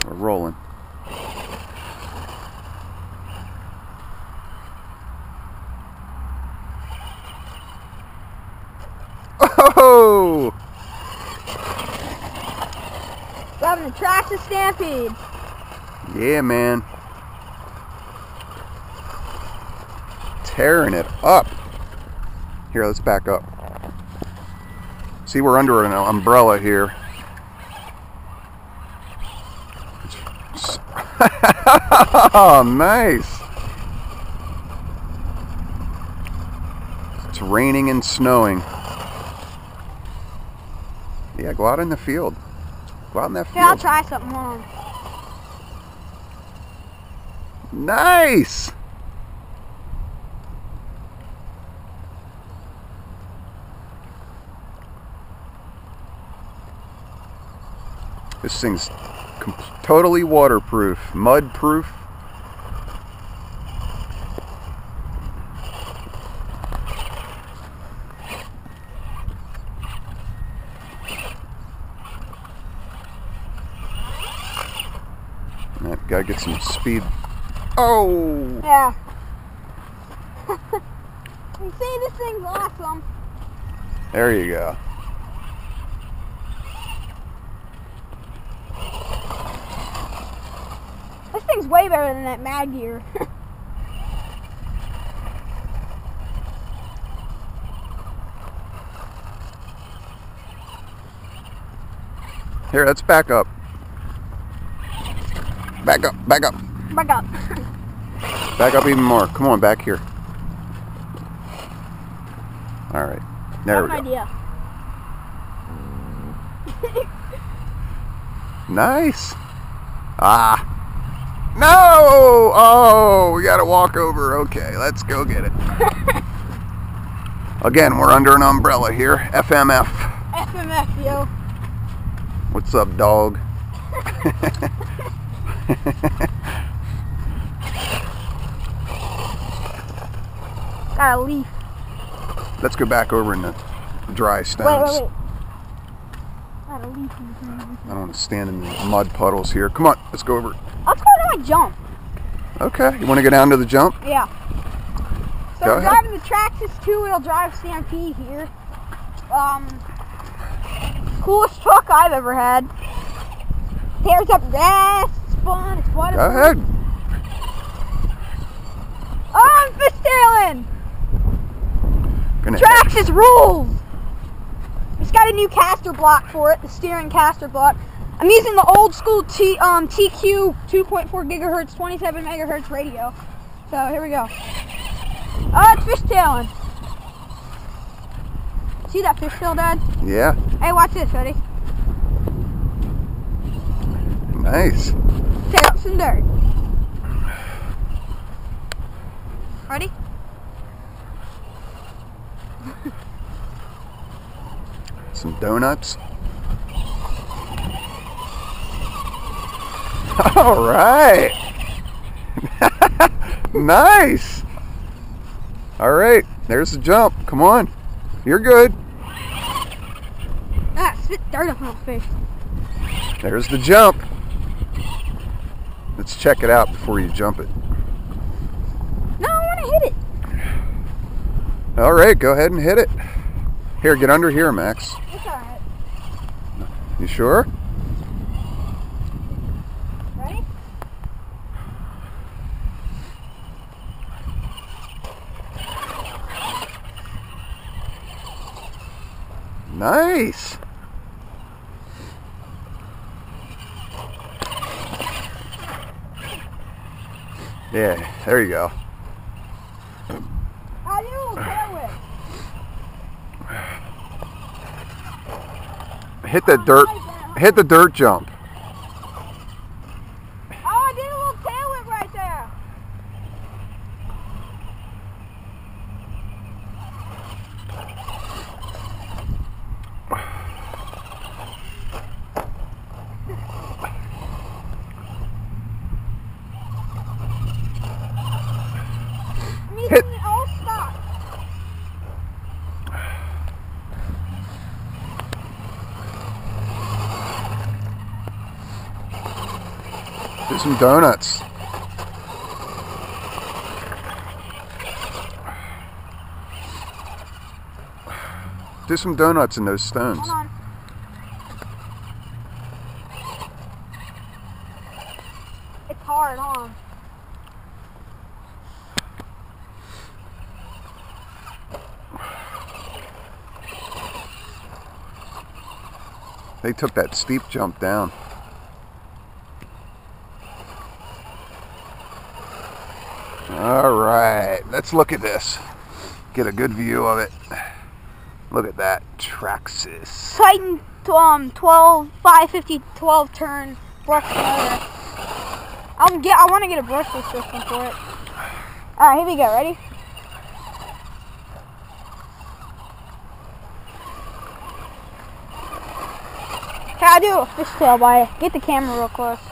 We're rolling. Oh! Driving the Traxxas Stampede. Yeah, man. Tearing it up. Here, let's back up. See, we're under an umbrella here. Oh, nice. It's raining and snowing. Yeah, go out in the field. Go out in that field. Yeah, I'll try something more. Nice. This thing's totally waterproof, mud proof. Gotta get some speed. Oh! Yeah. You see, this thing's awesome. There you go. This thing's way better than that Mad Gear. Here, let's back up. Back up, back up. Back up. Back up even more. Come on, back here. Alright. There we go. Idea. Nice. Ah. No! Oh, we gotta walk over. Okay, let's go get it. Again, we're under an umbrella here. FMF. FMF, yo. What's up, dog? Got a leaf. Let's go back over in the dry stones. Wait. Got a leaf in the ground. I don't want to stand in the mud puddles here. Come on, let's go over. Let's go to my jump. Okay, you want to go down to the jump? Yeah. So Go we're ahead. driving the Traxxas 2-wheel drive Stampede here. Coolest truck I've ever had. Tears up gas, it's fun, it's waterproof. Go ahead. Oh, I'm fishtailing! Gonna Traxxas rules! It's got a new caster block for it, the steering caster block. I'm using the old school TQ 2.4 gigahertz, 27 megahertz radio. So here we go. Oh, it's fishtailing. See that fishtail, Dad? Yeah. Hey, watch this, ready? Nice. Tear up some dirt. Ready? Some donuts. All right. Nice. All right. There's the jump. Come on. You're good. Ah, spit dirt up on the fish. There's the jump. Let's check it out before you jump it. No, I want to hit it. All right. Go ahead and hit it. Here, get under here, Max. It's alright. You sure? Ready? Nice. Yeah, there you go. I did a little tail whip. Hit the dirt jump. Oh, I did a little tail whip right there. Hit. All stop. Do some donuts. Do some donuts in those stones. Hold on. It's hard, huh? They took that steep jump down. Alright, let's look at this. Get a good view of it. Look at that. Traxxas. Titan 550 12 turn brush motor. I want to get a brushless system for it. Alright, here we go. Ready? Can I do a fishtail by it? Get the camera real close.